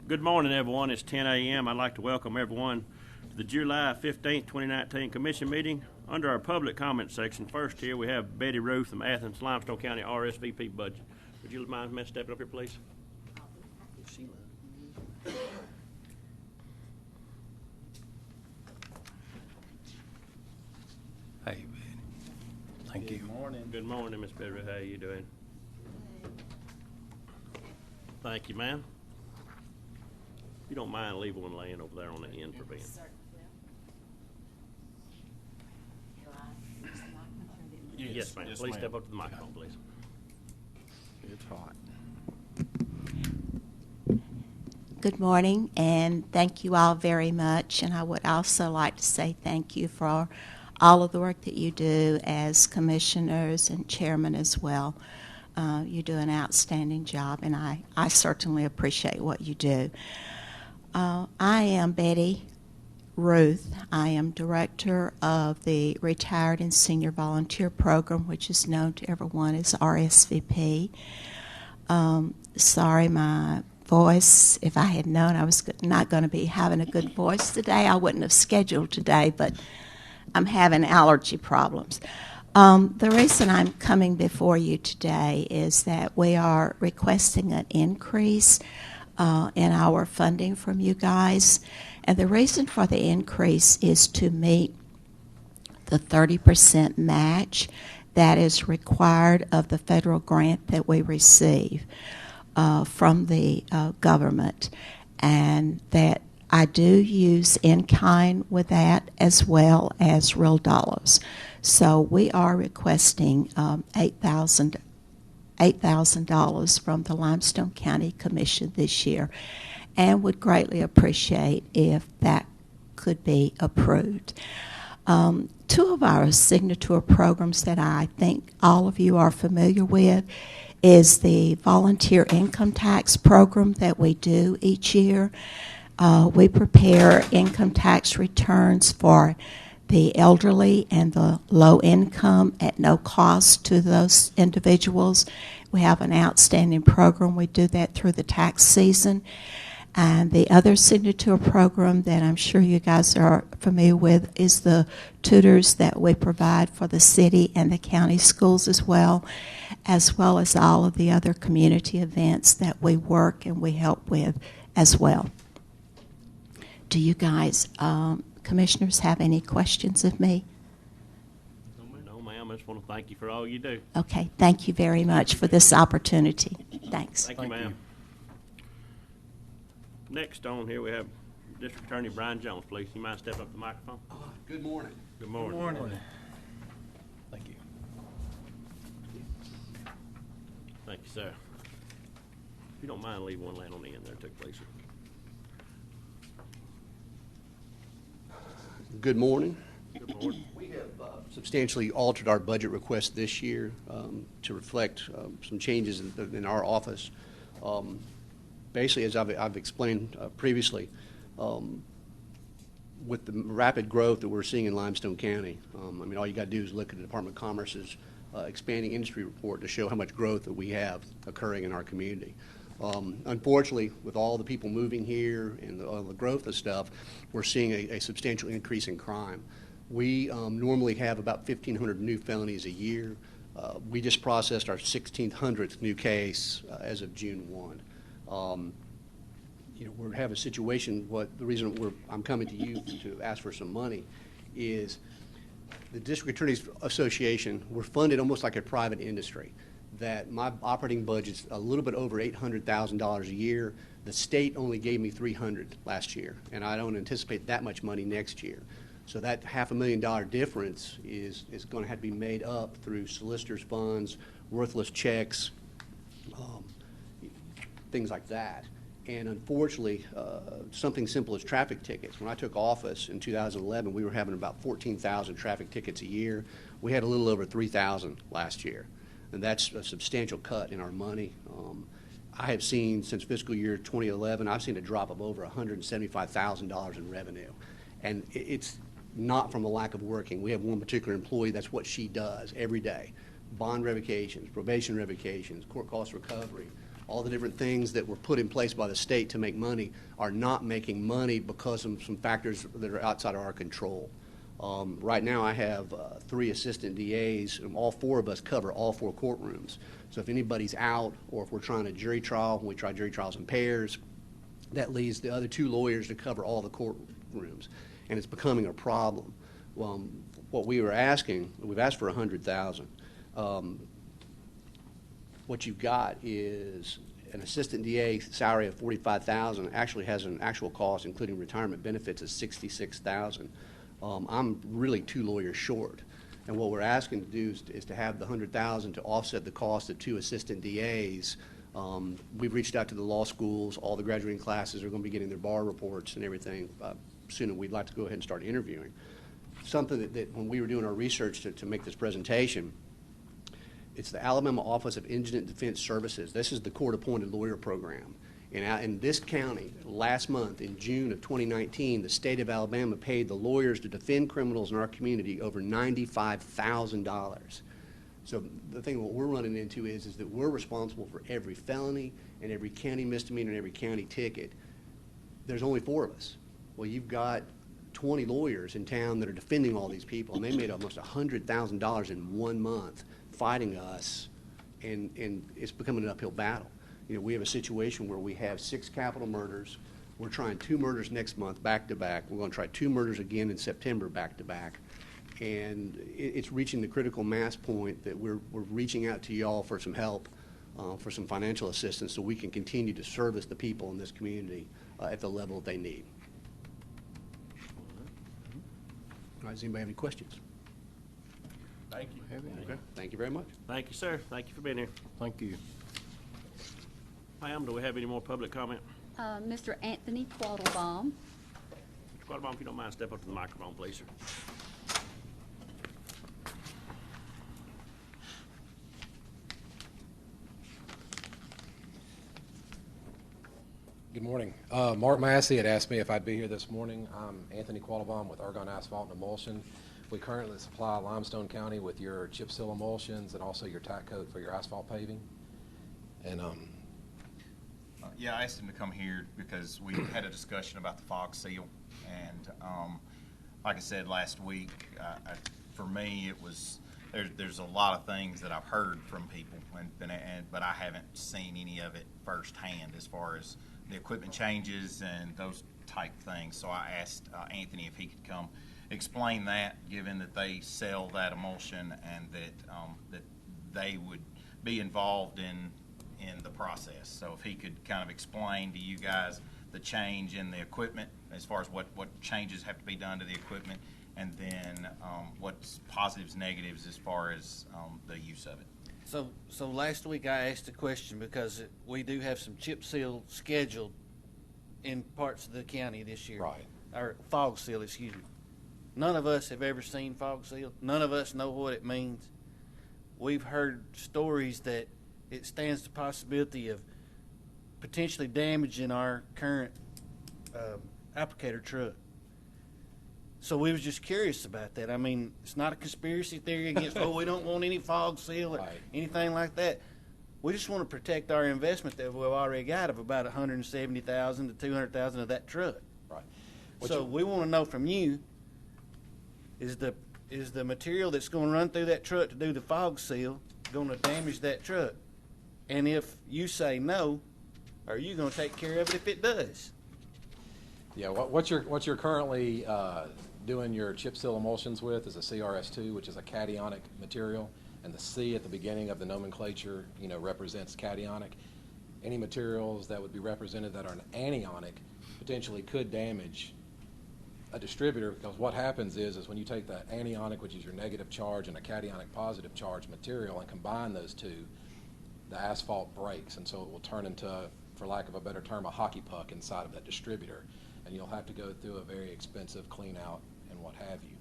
Good morning, everyone. It's 10 a.m. I'd like to welcome everyone to the July 15th, 2019 Commission meeting. Under our public comment section, first here we have Betty Ruth from Athens, Limestone County RSVP budget. Would you mind me stepping up here, please? Hey, Betty. Thank you. Good morning. Good morning, Miss Betty Ruth. How are you doing? Thank you, ma'am. If you don't mind, leave one laying over there on the end for Ben. Yes, ma'am. Please step up to the microphone, please. It's hot. Good morning, and thank you all very much. And I would also like to say thank you for all of the work that you do as commissioners and chairman as well. You do an outstanding job, and I certainly appreciate what you do. I am Betty Ruth. I am director of the Retired and Senior Volunteer Program, which is known to everyone as RSVP. Sorry, my voice, if I had known I was not going to be having a good voice today, I wouldn't have scheduled today, but I'm having allergy problems. The reason I'm coming before you today is that we are requesting an increase in our funding from you guys. And the reason for the increase is to meet the 30% match that is required of the federal grant that we receive from the government. And that I do use in-kind with that as well as real dollars. So we are requesting $8,000 from the Limestone County Commission this year, and would greatly appreciate if that could be approved. Two of our signature programs that I think all of you are familiar with is the volunteer income tax program that we do each year. We prepare income tax returns for the elderly and the low income at no cost to those individuals. We have an outstanding program. We do that through the tax season. And the other signature program that I'm sure you guys are familiar with is the tutors that we provide for the city and the county schools as well as all of the other community events that we work and we help with as well. Do you guys, commissioners, have any questions of me? No, ma'am. I just want to thank you for all you do. Okay, thank you very much for this opportunity. Thanks. Thank you, ma'am. Next on here we have District Attorney Brian Jones, please. You mind stepping up to the microphone? Good morning. Good morning. Good morning. Thank you. Thank you, sir. If you don't mind, leave one laying on the end there, too, please. Good morning. Good morning. We have substantially altered our budget request this year to reflect some changes in our office. Basically, as I've explained previously, with the rapid growth that we're seeing in Limestone County, I mean, all you got to do is look at the Department of Commerce's expanding industry report to show how much growth that we have occurring in our community. Unfortunately, with all the people moving here and all the growth of stuff, we're seeing a substantial increase in crime. We normally have about 1,500 new felonies a year. We just processed our 1,600th new case as of June 1. You know, we have a situation. The reason I'm coming to you to ask for some money is the District Attorneys Association. We're funded almost like a private industry. That my operating budget's a little bit over $800,000 a year. The state only gave me $300 last year, and I don't anticipate that much money next year. So that $500,000 difference is going to have to be made up through solicitors' funds, worthless checks, things like that. And unfortunately, something simple as traffic tickets. When I took office in 2011, we were having about 14,000 traffic tickets a year. We had a little over 3,000 last year. And that's a substantial cut in our money. I have seen, since fiscal year 2011, I've seen a drop of over $175,000 in revenue. And it's not from a lack of working. We have one particular employee, that's what she does every day. bond revocations, probation revocations, court cost recovery, all the different things that were put in place by the state to make money are not making money because of some factors that are outside of our control. Right now I have 3 assistant DAs, and all 4 of us cover all 4 courtrooms. So if anybody's out, or if we're trying a jury trial, we try jury trials in pairs, that leaves the other 2 lawyers to cover all the courtrooms, and it's becoming a problem. What we were asking, we've asked for $100,000. What you've got is an assistant DA salary of $45,000 actually has an actual cost, including retirement benefits, of $66,000. I'm really 2 lawyers short, and what we're asking to do is to have the $100,000 to offset the cost of 2 assistant DAs. We've reached out to the law schools. All the graduating classes are going to be getting their bar reports and everything soon, and we'd like to go ahead and start interviewing. Something that when we were doing our research to make this presentation, it's the Alabama Office of Indigent Defense Services. This is the court-appointed lawyer program. And in this county, last month, in June of 2019, the state of Alabama paid the lawyers to defend criminals in our community over $95,000. So the thing what we're running into is that we're responsible for every felony and every county misdemeanor and every county ticket. There's only 4 of us. Well, you've got 20 lawyers in town that are defending all these people, and they made almost $100,000 in 1 month fighting us, and it's becoming an uphill battle. You know, we have a situation where we have 6 capital murders. We're trying 2 murders next month back to back. We're going to try 2 murders again in September back to back. And it's reaching the critical mass point that we're reaching out to y'all for some help, for some financial assistance, so we can continue to service the people in this community at the level they need. All right, does anybody have any questions? Thank you. Okay, thank you very much. Thank you, sir. Thank you for being here. Thank you. Ma'am, do we have any more public comment? Mr. Anthony Quattlebaum. Mr. Quattlebaum, if you don't mind, step up to the microphone, please, sir. Good morning. Mark Massey had asked me if I'd be here this morning. I'm Anthony Quattlebaum with Argon Asphalt and Emulsion. We currently supply Limestone County with your chip seal emulsions and also your tack coat for your asphalt paving. And yeah, I asked him to come here because we had a discussion about the fog seal, and like I said last week, for me it was there's a lot of things that I've heard from people, but I haven't seen any of it firsthand as far as the equipment changes and those type things. So I asked Anthony if he could come explain that, given that they sell that emulsion and that they would be involved in the process. So if he could kind of explain to you guys the change in the equipment as far as what changes have to be done to the equipment, and then what's positives, negatives as far as the use of it. So last week I asked a question because we do have some chip seal scheduled in parts of the county this year. Right. Or fog seal, excuse me. None of us have ever seen fog seal. None of us know what it means. We've heard stories that it stands the possibility of potentially damaging our current applicator truck. So we was just curious about that. I mean, it's not a conspiracy theory against, oh, we don't want any fog seal or Right. anything like that. We just want to protect our investment that we've already got of about $170,000 to $200,000 of that truck. right. So we want to know from you, is the material that's going to run through that truck to do the fog seal going to damage that truck? And if you say no, are you going to take care of it if it does? Yeah, what you're currently doing your chip seal emulsions with is a CRS2, which is a cationic material, and the C at the beginning of the nomenclature, represents cationic. Any materials that would be represented that are an anionic potentially could damage a distributor, because what happens is when you take that anionic, which is your negative charge, and a cationic positive charge material and combine those two, the asphalt breaks, and so it will turn into, for lack of a better term, a hockey puck inside of that distributor, and you'll have to go through a very expensive clean out and what have you.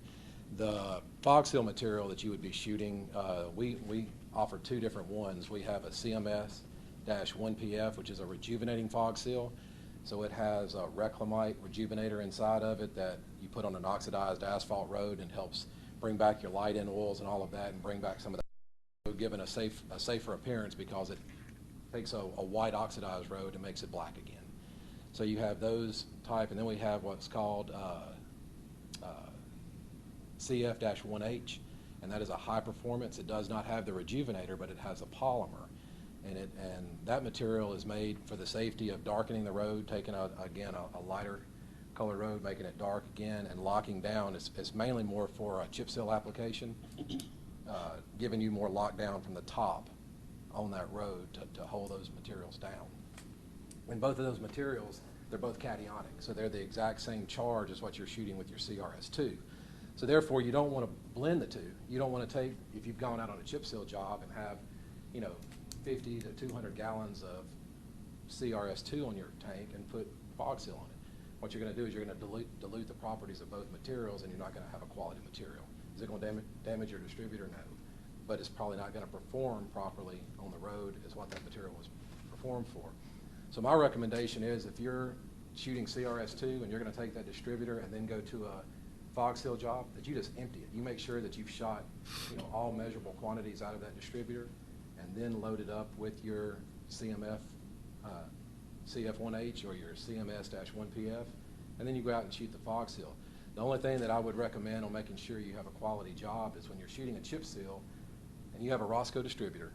The fog seal material that you would be shooting, we offer 2 different ones. We have a CMS-1PF, which is a rejuvenating fog seal. So it has a reclamite rejuvenator inside of it that you put on an oxidized asphalt road and helps bring back your light in oils and all of that, and bring back some of that. given a safer appearance because it takes a white oxidized road and makes it black again. So you have those type, and then we have what's called CF-1H, and that is a high performance. It does not have the rejuvenator, but it has a polymer. And that material is made for the safety of darkening the road, taking a lighter color road, making it dark again, and locking down. It's mainly more for a chip seal application, giving you more lockdown from the top on that road to hold those materials down. And both of those materials, they're both cationic, so they're the exact same charge as what you're shooting with your CRS2. So therefore, you don't want to blend the two. You don't want to take, if you've gone out on a chip seal job and have, 50 to 200 gallons of CRS2 on your tank and put fog seal on it. What you're going to do is you're going to dilute the properties of both materials, and you're not going to have a quality material. Is it going to damage your distributor? No. But it's probably not going to perform properly on the road as what that material was performed for. So my recommendation is if you're shooting CRS2 and you're going to take that distributor and then go to a fog seal job, that you just empty it. You make sure that you've shot all measurable quantities out of that distributor, and then load it up with your CF1H or your CMS-1PF, and then you go out and shoot the fog seal. The only thing that I would recommend on making sure you have a quality job is when you're shooting a chip seal and you have a Roscoe distributor,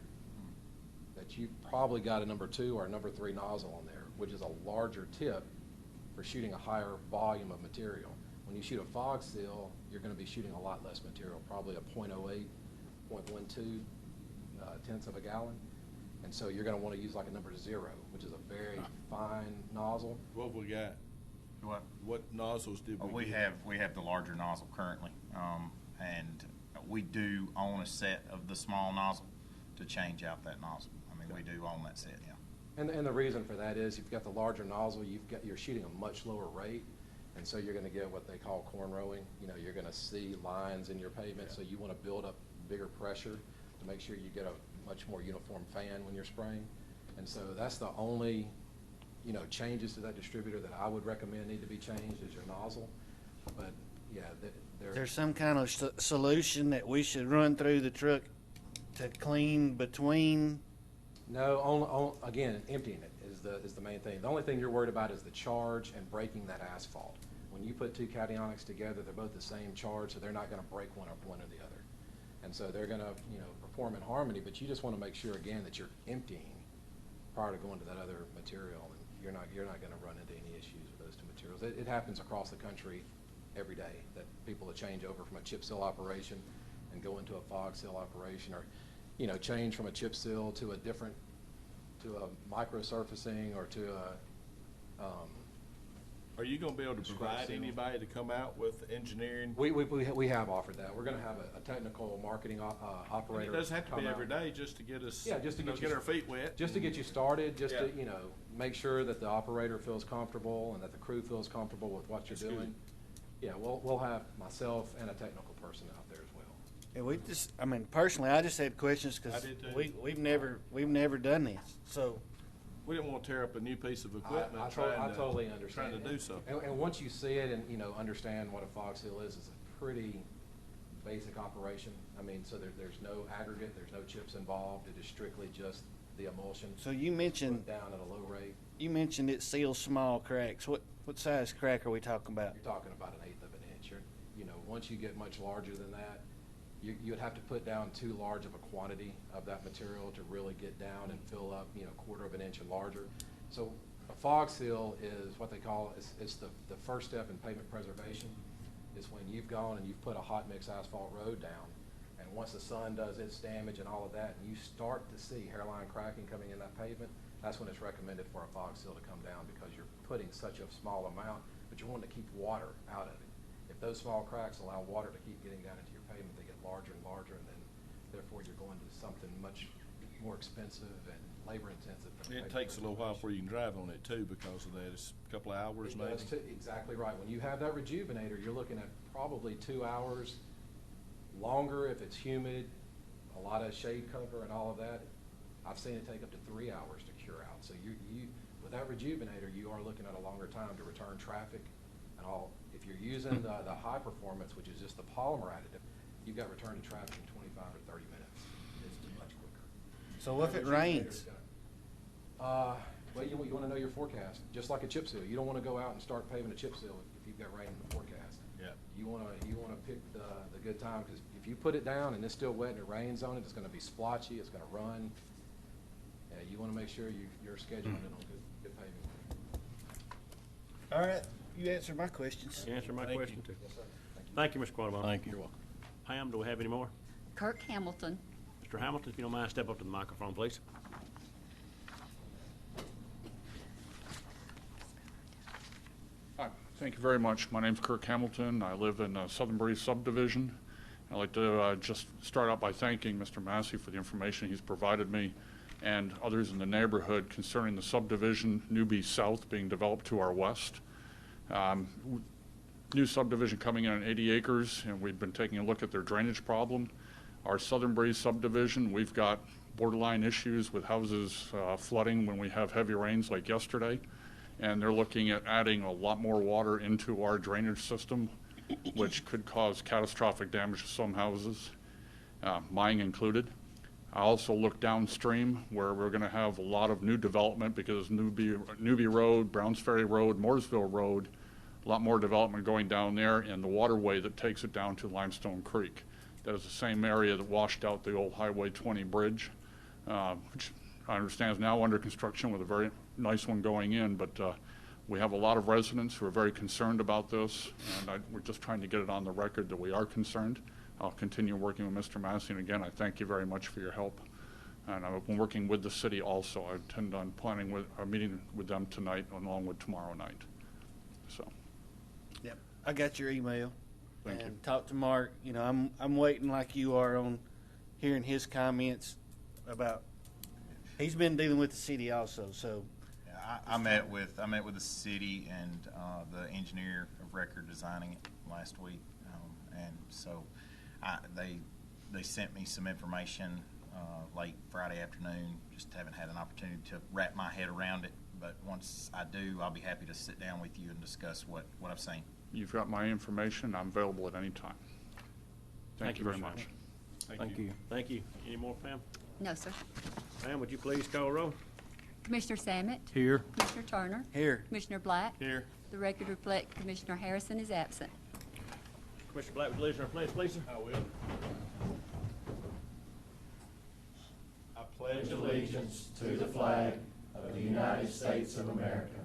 that you've probably got a number 2 or a number 3 nozzle on there, which is a larger tip for shooting a higher volume of material. When you shoot a fog seal, you're going to be shooting a lot less material, probably a 0.08, 0.12 tenths of a gallon. And so you're going to want to use like a number 0, which is a very fine nozzle. What have we got? What nozzles did we get? We have the larger nozzle currently, and we do own a set of the small nozzle to change out that nozzle. I mean, we do own that set, yeah. And the reason for that is you've got the larger nozzle, you're shooting a much lower rate, and so you're going to get what they call corn rowing. You're going to see lines in your pavement, so you want to build up bigger pressure to make sure you get a much more uniform fan when you're spraying. And so that's the only changes to that distributor that I would recommend need to be changed is your nozzle. But yeah, there's some kind of solution that we should run through the truck to clean between. No, again, emptying it is the main thing. The only thing you're worried about is the charge and breaking that asphalt. When you put two cationics together, they're both the same charge, so they're not going to break one or the other. And so they're going to perform in harmony, but you just want to make sure again that you're emptying prior to going to that other material, and you're not going to run into any issues with those two materials. It happens across the country every day that people will change over from a chip seal operation and go into a fog seal operation, or change from a chip seal to a micro surfacing or to a Are you going to be able to provide anybody to come out with engineering? We have offered that. We're going to have a technical marketing operator. It doesn't have to be every day, just to get us, just to get our feet wet. Just to get you started, just to make sure that the operator feels comfortable and that the crew feels comfortable with what you're doing. Good. Yeah, we'll have myself and a technical person out there as well. And personally, I just had questions because we've never done this, so. We didn't want to tear up a new piece of equipment. I totally understand. Trying to do something. And once you see it and understand what a fog seal is, it's a pretty basic operation. I mean, so there's no aggregate, there's no chips involved. It is strictly just the emulsion. So you mentioned down at a low rate. You mentioned it seals small cracks. What size crack are we talking about? You're talking about 1/8 of an inch. Once you get much larger than that, you would have to put down too large of a quantity of that material to really get down and fill up, 1/4 of an inch and larger. So a fog seal is what they call, it's the first step in pavement preservation. Is when you've gone and you've put a hot mix asphalt road down, and once the sun does its damage and all of that, and you start to see hairline cracking coming in that pavement, that's when it's recommended for a fog seal to come down, because you're putting such a small amount, but you're wanting to keep water out of it. If those small cracks allow water to keep getting down into your pavement, they get larger and larger, and then therefore you're going to something much more expensive and labor intensive. It takes a little while before you can drive on it too, because of that. It's a couple of hours maybe. Exactly right. When you have that rejuvenator, you're looking at probably 2 hours longer if it's humid, a lot of shade cover and all of that. I've seen it take up to 3 hours to cure out. So you with that rejuvenator, you are looking at a longer time to return traffic and all. If you're using the high performance, which is just the polymer additive, you've got return to traffic in 25 or 30 minutes. It's much quicker. So if it rains, Well, you want to know your forecast, just like a chip seal. You don't want to go out and start paving a chip seal if you've got rain in the forecast. Yeah. You want to pick the good time, because if you put it down and it's still wet and it rains on it, it's going to be splotchy, it's going to run. Yeah, you want to make sure you're scheduling it on good paving. all right, you answered my questions. You answered my Thank question, you. too. Thank you, Mr. Quattlebaum. Thank you. You're welcome. Pam, do we have any more? Kirk Hamilton. Mr. Hamilton, if you don't mind, step up to the microphone, please. Hi, thank you very much. My name's Kirk Hamilton. I live in Southern Breeze subdivision. I'd like to just start out by thanking Mr. Massey for the information he's provided me and others in the neighborhood concerning the subdivision Newbie South being developed to our west. New subdivision coming in on 80 acres, and we've been taking a look at their drainage problem. Our Southern Breeze subdivision, we've got borderline issues with houses flooding when we have heavy rains like yesterday, and they're looking at adding a lot more water into our drainage system, which could cause catastrophic damage to some houses, mine included. I also look downstream where we're going to have a lot of new development because Newbie Road, Browns Ferry Road, Mooresville Road, a lot more development going down there, and the waterway that takes it down to Limestone Creek. That is the same area that washed out the old Highway 20 bridge, which I understand is now under construction with a very nice one going in, but we have a lot of residents who are very concerned about this, and we're just trying to get it on the record that we are concerned. I'll continue working with Mr. Massey, and again, I thank you very much for your help. And I've been working with the city also. I intend on planning with a meeting with them tonight along with tomorrow night. So, Yep, I got your email. Thank you. And talk to Mark. You know, I'm waiting like you are on hearing his comments about. He's been dealing with the city also, so. Yeah, I met with the city and the engineer of record designing it last week, and so they sent me some information late Friday afternoon. Just haven't had an opportunity to wrap my head around it, but once I do, I'll be happy to sit down with you and discuss what I've seen. you've got my information. I'm available at any time. Thank you very Mr. much. Thank you. Thank you. Any more, Pam? No, sir. Pam, would you please call roll? Commissioner Sammet. Here. Commissioner Turner. Here. Commissioner Black. Here. The record reflect Commissioner Harrison is absent. Commissioner Black, would you lead our pledge, please, sir? I will. I pledge allegiance to the flag of the United States of America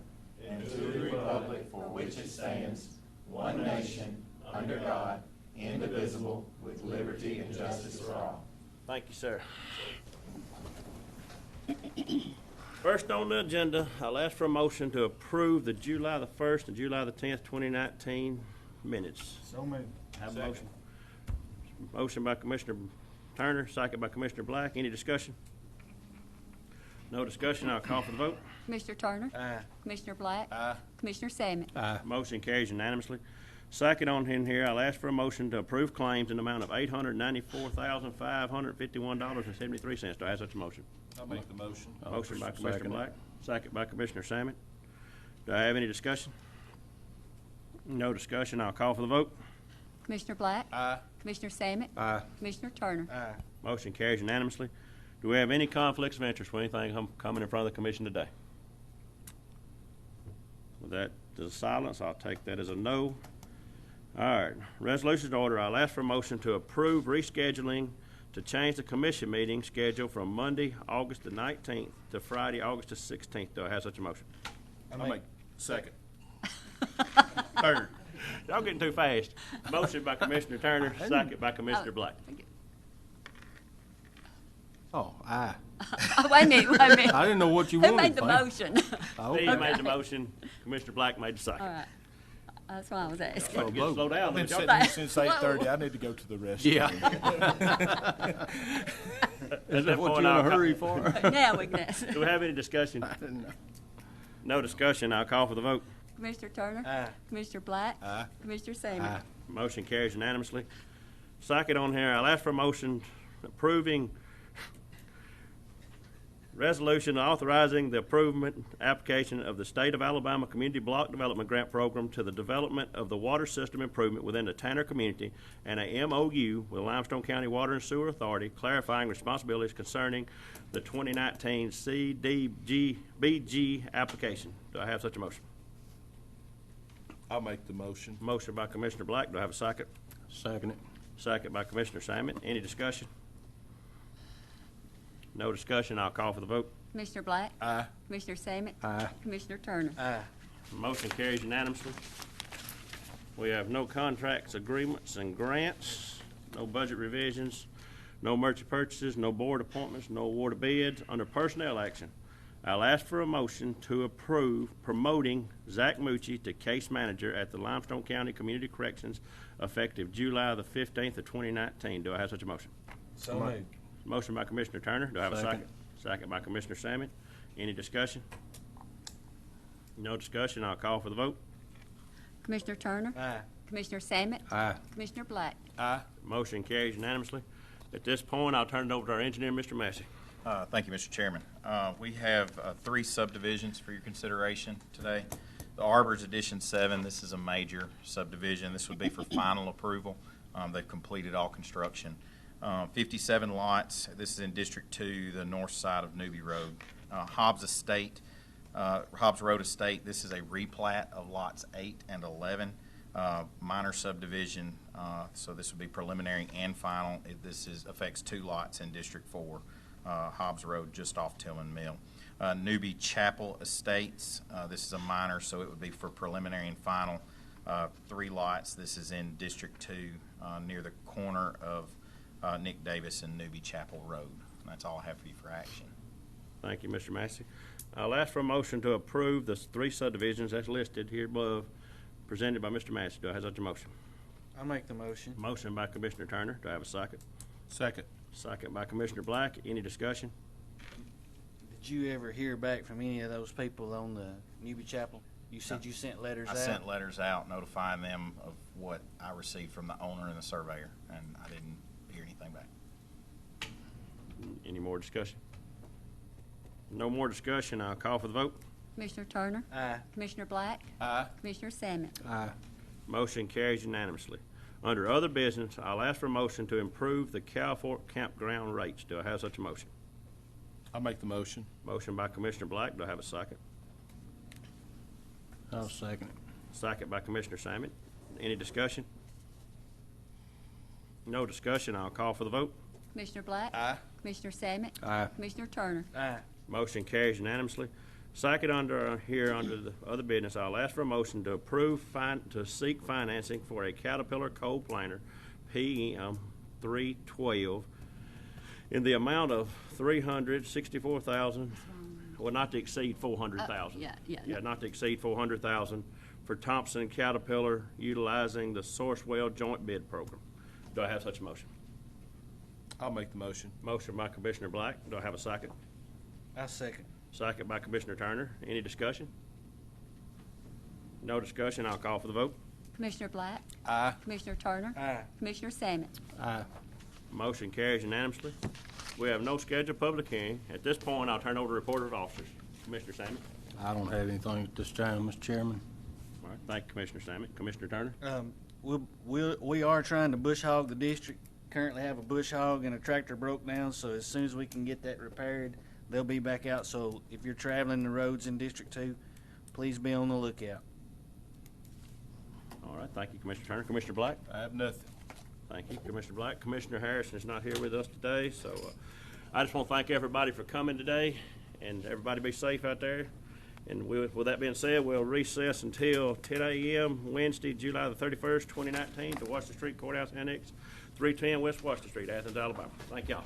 and to the republic for which it stands, one nation, under God, indivisible, with liberty and justice for all. Thank you, sir. First on the agenda, I'll ask for a motion to approve the July the 1st and July the 10th, 2019 minutes. So moved. Have a motion. Motion by Commissioner Turner, second by Commissioner Black. Any discussion? No discussion. I'll call for the vote. Commissioner Turner. Aye. Commissioner Black. Aye. Commissioner Sammet. Aye. Motion carries unanimously. Second on in here, I'll ask for a motion to approve claims in the amount of $894,551.73. Do I have such a motion? I'll make the motion. Motion by Commissioner second it. Black, second by Commissioner Sammet. Do I have any discussion? No discussion. I'll call for the vote. Commissioner Black. Aye. Commissioner Sammet. Aye. Commissioner Turner. Aye. Motion carries unanimously. Do we have any conflicts of interest with anything coming in front of the commission today? With that as a silence, I'll take that as a no. All right, resolutions to order. I'll ask for a motion to approve rescheduling to change the commission meeting schedule from Monday, August the 19th to Friday, August the 16th. Do I have such a motion? I'll make second. Third. Y'all getting too fast. Motion by Commissioner Turner, second by Commissioner Oh, Black. Oh, aye. Oh, wait a minute, I didn't know what you Who wanted. made the Frank. motion? Oh, Steve okay. made the motion, Commissioner Black made the second. All right. That's why I was asking. Got to get slow down. I've been Y'all- sitting here since 8:30. I need to go to the restroom. Yeah. Is that what you're in a hurry for? Now we can ask. Do we have any discussion? I didn't know. No discussion. I'll call for the vote. Commissioner Turner. Aye. Commissioner Black. Aye. Commissioner Sammet. Aye. Motion carries unanimously. Second on here, I'll ask for a motion approving Resolution authorizing the improvement application of the State of Alabama Community Block Development Grant Program to the development of the water system improvement within the Tanner community and a MOU with Limestone County Water and Sewer Authority clarifying responsibilities concerning the 2019 CDBG application. Do I have such a motion? I'll make the motion. Motion by Commissioner Black. Do I have a second? Second it. Second by Commissioner Salmon. Any discussion? No discussion. I'll call for the vote. Commissioner Black? Aye. Commissioner Sammet? Aye. Commissioner Turner? Aye. Motion carries unanimously. We have no contracts, agreements, and grants, no budget revisions, no merchant purchases, no board appointments, no award of bids. Under personnel action, I'll ask for a motion to approve promoting Zach Mucci to case manager at the Limestone County Community Corrections effective July the 15th of 2019. Do I have such a motion? So moved. Motion by Commissioner Turner. Do I have a second? Second. Second by Commissioner Salmon. Any discussion? No discussion. I'll call for the vote. Commissioner Turner? Aye. Commissioner Sammet? Aye. Commissioner Black? Aye. Motion carries unanimously. At this point, I'll turn it over to our engineer, Mr. Massey. Thank you, Mr. Chairman. We have 3 subdivisions for your consideration today. The Arbor's Edition 7, this is a major subdivision. This would be for final approval. They've completed all construction. 57 lots. This is in District 2, the north side of Newby Road. Hobbs Road Estate, this is a replat of lots 8 and 11. Minor subdivision, so this would be preliminary and final. This affects 2 lots in District 4, Hobbs Road just off Tillman Mill. Newby Chapel Estates, this is a minor, so it would be for preliminary and final. 3 lots. This is in District 2, near the corner of Nick Davis and Newby Chapel Road. And that's all I have for you for action. Thank you, Mr. Massey. I'll ask for a motion to approve the 3 subdivisions as listed here above, presented by Mr. Massey. Do I have such a motion? I'll make the motion. Motion by Commissioner Turner. Do I have a second? Second. Second by Commissioner Black. Any discussion? Did you ever hear back from any of those people on the Newby Chapel? You said you sent letters out? I sent letters out notifying them of what I received from the owner and the surveyor, and I didn't hear anything back. Any more discussion? No more discussion. I'll call for the vote. Commissioner Turner? Aye. Commissioner Black? Aye. Commissioner Sammet? Aye. Motion carries unanimously. Under other business, I'll ask for a motion to improve the Cow Fork campground rates. Do I have such a motion? I'll make the motion. Motion by Commissioner Black. Do I have a second? I'll second it. Second by Commissioner Salmon. Any discussion? No discussion. I'll call for the vote. Commissioner Black? Aye. Commissioner Sammet? Aye. Commissioner Turner? Aye. Motion carries unanimously. Second, under the other business, I'll ask for a motion to approve to seek financing for a Caterpillar coal planer PM 312 in the amount of $364,000, well, not to exceed $400,000. Yeah. Not to exceed $400,000 for Thompson Caterpillar utilizing the Sourcewell Joint Bid Program. Do I have such a motion? I'll make the motion. Motion by Commissioner Black. Do I have a second? I'll second. Second by Commissioner Turner. Any discussion? No discussion. I'll call for the vote. Commissioner Black? Aye. Commissioner Turner? Aye. Commissioner Sammet? Aye. Motion carries unanimously. We have no scheduled public hearing. At this point, I'll turn over to report of officers. Commissioner Salmon. I don't have anything at this time, Mr. Chairman. All right. Thank you, Commissioner Salmon. Commissioner Turner. We are trying to bush hog the district. Currently have a bush hog and a tractor broke down, so as soon as we can get that repaired, they'll be back out. So if you're traveling the roads in District 2, please be on the lookout. All right. Thank you, Commissioner Turner. Commissioner Black. I have nothing. Thank you, Commissioner Black. Commissioner Harrison is not here with us today, so I just want to thank everybody for coming today, and everybody be safe out there. And with that being said, we'll recess until 10 a.m. Wednesday, July the 31st, 2019, to Washington Street Courthouse Annex, 310 West Washington Street, Athens, Alabama. Thank y'all.